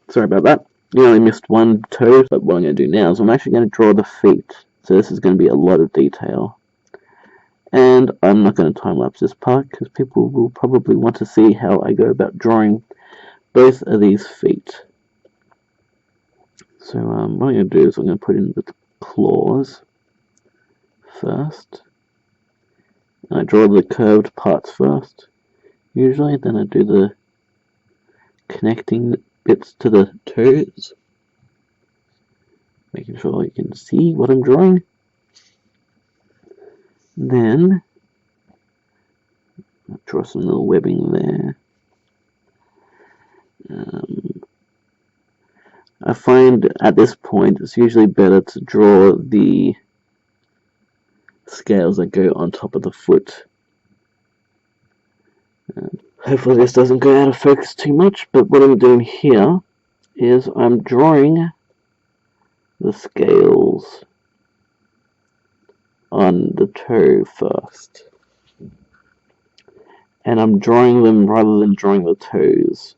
Sorry about that. You only missed one toe, but what I'm going to do now is I'm actually going to draw the feet. So this is going to be a lot of detail. And I'm not going to time-lapse this part because people will probably want to see how I go about drawing both of these feet. So what I'm going to do is I'm going to put in the claws first. And I draw the curved parts first, usually. Then I do the connecting bits to the toes, making sure you can see what I'm drawing. Then I'll draw some little webbing there. I find at this point it's usually better to draw the scales that go on top of the foot. Hopefully this doesn't go out of focus too much, but what I'm doing here is I'm drawing the scales on the toe first. And I'm drawing them rather than drawing the toes.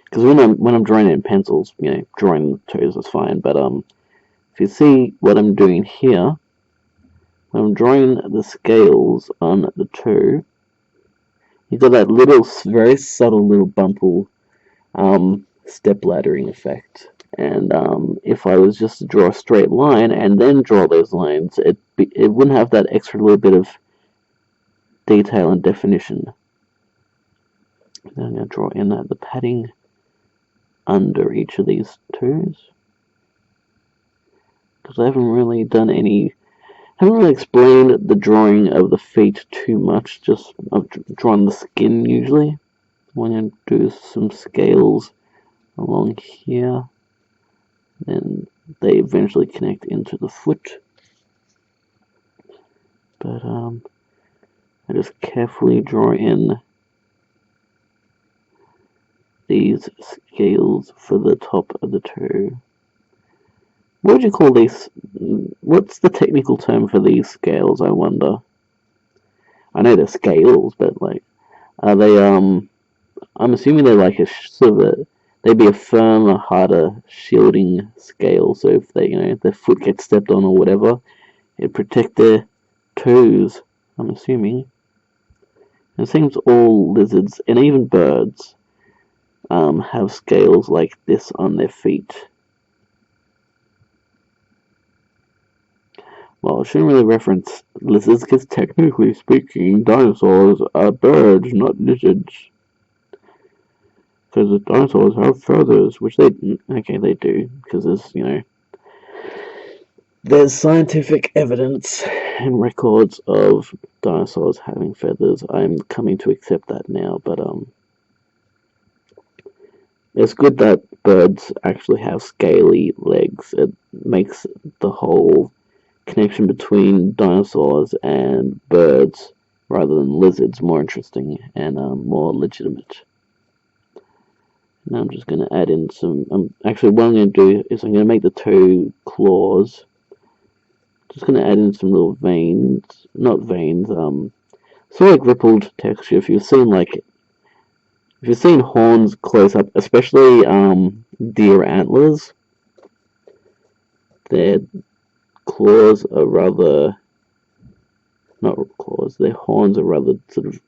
Because when I'm drawing it in pencils, drawing the toes is fine. But if you see what I'm doing here, when I'm drawing the scales on the toe, you've got that little, very subtle little bumple step laddering effect. And if I was just to draw a straight line and then draw those lines, it wouldn't have that extra little bit of detail and definition. Then I'm going to draw in the padding under each of these toes, because I haven't really explained the drawing of the feet too much. Just I've drawn the skin usually. I'm going to do some scales along here, then they eventually connect into the foot. But I just carefully draw in these scales for the top of the toe. What would you call these? What's the technical term for these scales, I wonder? I know they're scales, but like, are they I'm assuming they're like a sort of they'd be a firmer, harder shielding scale, so if their foot gets stepped on or whatever, it'd protect their toes, I'm assuming. It seems all lizards and even birds have scales like this on their feet. Well, I shouldn't really reference lizards because technically speaking, dinosaurs are birds, not lizards. Because the dinosaurs have feathers, which they do, because there's scientific evidence and records of dinosaurs having feathers. I'm coming to accept that now, but it's good that birds actually have scaly legs. It makes the whole connection between dinosaurs and birds rather than lizards more interesting and more legitimate. Now I'm just going to add in some, actually what I'm going to do is I'm going to make the toe claws. Just going to add in some little veins, not veins, sort of like rippled texture. If you've seen horns close up, especially deer antlers, their claws are rather, not claws, their horns are rather sort of,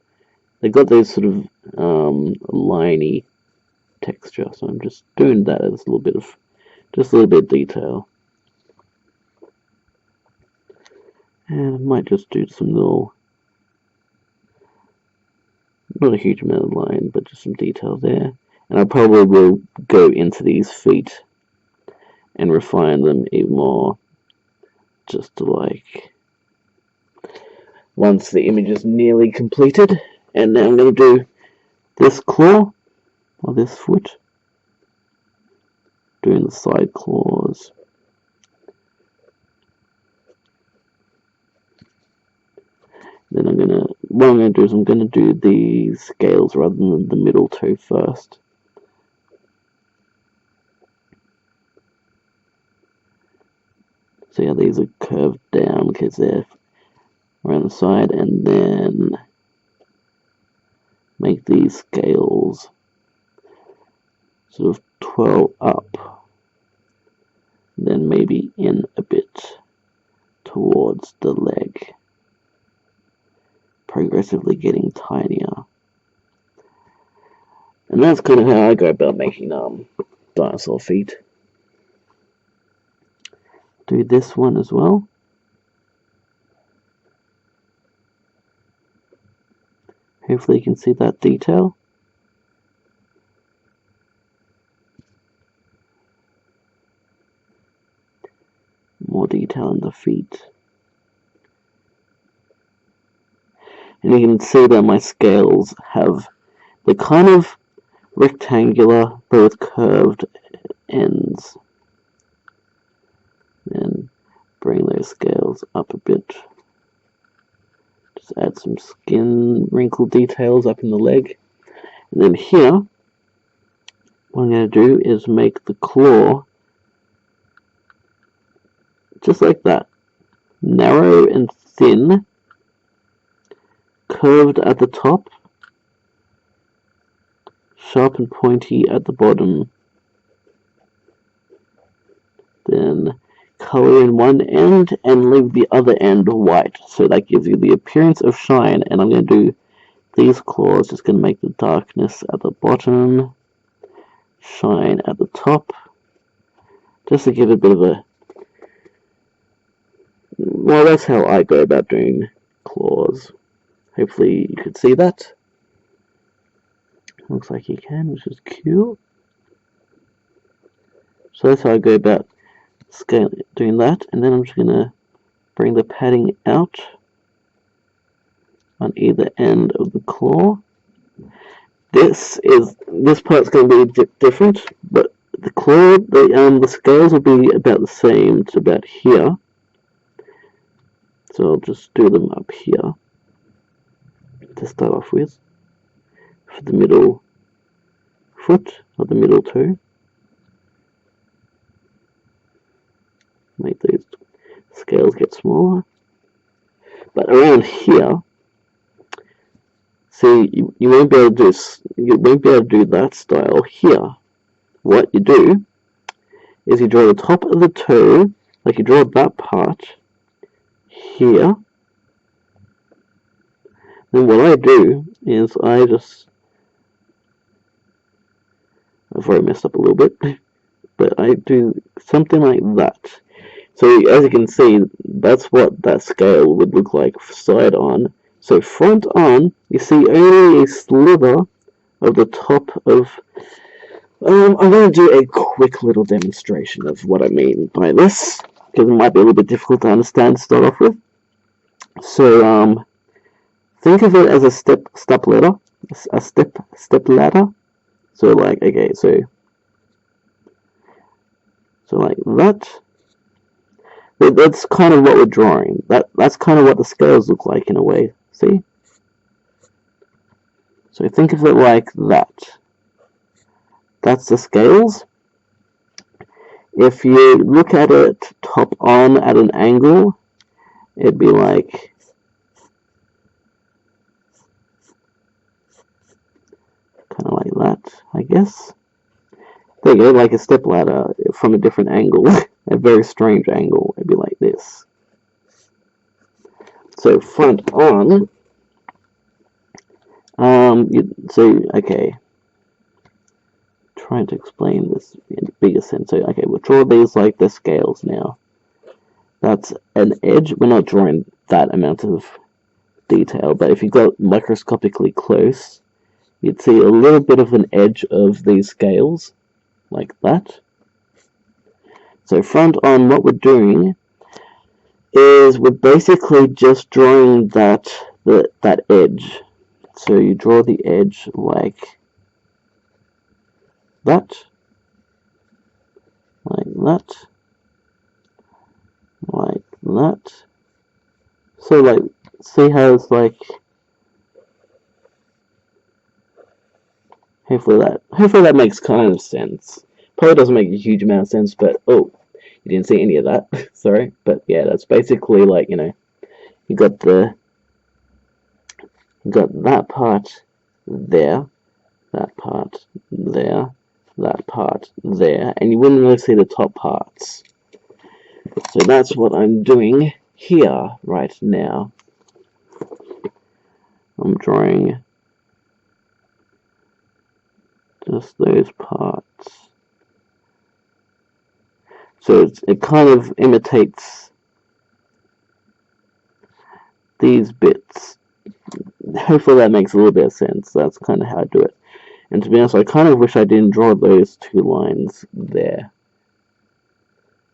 they've got those sort of liney texture, so I'm just doing that as a little bit of detail. And I might just do some little, not a huge amount of line, but just some detail there. And I probably will go into these feet and refine them even more, just to like, once the image is nearly completed. And now I'm going to do this claw, or this foot, doing the side claws. Then what I'm going to do is I'm going to do the scales rather than the middle toe first. So yeah, these are curved down because they're around the side, and then make these scales sort of curl up, then maybe in a bit towards the leg, progressively getting tinier. And that's kind of how I go about making dinosaur feet. Do this one as well. Hopefully you can see that detail. More detail in the feet. And you can see that my scales have the kind of rectangular but with curved ends. Then bring those scales up a bit. Just add some skin wrinkle details up in the leg. And then here, what I'm going to do is make the claw just like that. Narrow and thin, curved at the top, sharp and pointy at the bottom. Then color in one end and leave the other end white, so that gives you the appearance of shine. And I'm going to do these claws, just going to make the darkness at the bottom, shine at the top, just to give it a bit of a, well, that's how I go about doing claws. Hopefully you could see that. Looks like you can, which is cool. So that's how I go about doing that, and then I'm just going to bring the padding out on either end of the claw. This part's going to be different, but the claw, the scales will be about the same to about here. So I'll just do them up here to start off with, for the middle foot or the middle toe. Make these scales get smaller. But around here, see, you won't be able to do that style here. What you do is you draw the top of the toe, like you draw that part here. Then what I do is I've already messed up a little bit, but I do something like that. So as you can see, that's what that scale would look like side on. So front on, you see only a sliver of the top of... I'm going to do a quick little demonstration of what I mean by this, because it might be a little bit difficult to understand to start off with. So think of it as a step ladder, a step ladder. So like, okay, so like that. That's kind of what we're drawing. That's kind of what the scales look like in a way. See? So think of it like that. That's the scales. If you look at it top on at an angle, it'd be like kind of like that, I guess. There you go, like a step ladder from a different angle. A very strange angle. It'd be like this. So front on, okay, trying to explain this in a bigger sense. So okay, we'll draw these like the scales now. That's an edge. We're not drawing that amount of detail, but if you got microscopically close, you'd see a little bit of an edge of these scales, like that. So front on, what we're doing is we're basically just drawing that edge. So you draw the edge like that, like that, like that. So like, see how it's like, hopefully that makes kind of sense. Probably doesn't make a huge amount of sense, but oh, you didn't see any of that. Sorry, but yeah, that's basically like, you know, you got that part there, that part there, that part there, and you wouldn't really see the top parts. So that's what I'm doing here right now. I'm drawing just those parts. So it kind of imitates these bits. Hopefully that makes a little bit of sense. That's kind of how I do it. And to be honest, I kind of wish I didn't draw those two lines there.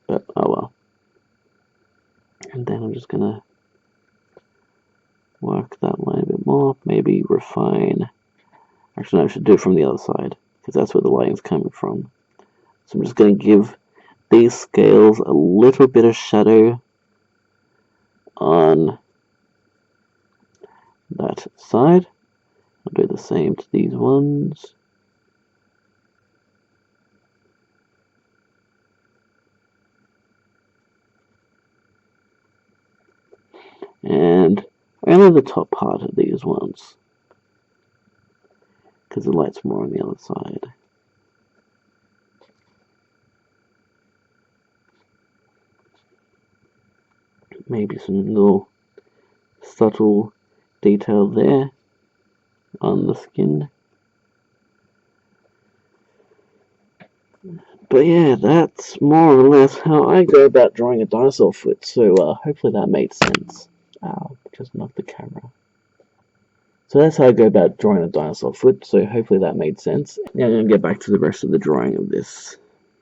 But oh well. And then I'm just gonna work that line a bit more. Maybe refine. Actually, no, I should do it from the other side, because that's where the lighting's coming from. So I'm just gonna give these scales a little bit of shadow on that side. I'll do the same to these ones. And only the top part of these ones, because the light's more on the other side. Maybe some little subtle detail there on the skin. But yeah, that's more or less how I go about drawing a dinosaur foot, so hopefully that made sense. Ow, just knocked the camera. So that's how I go about drawing a dinosaur foot, so hopefully that made sense. Now I'm going to get back to the rest of the drawing of this.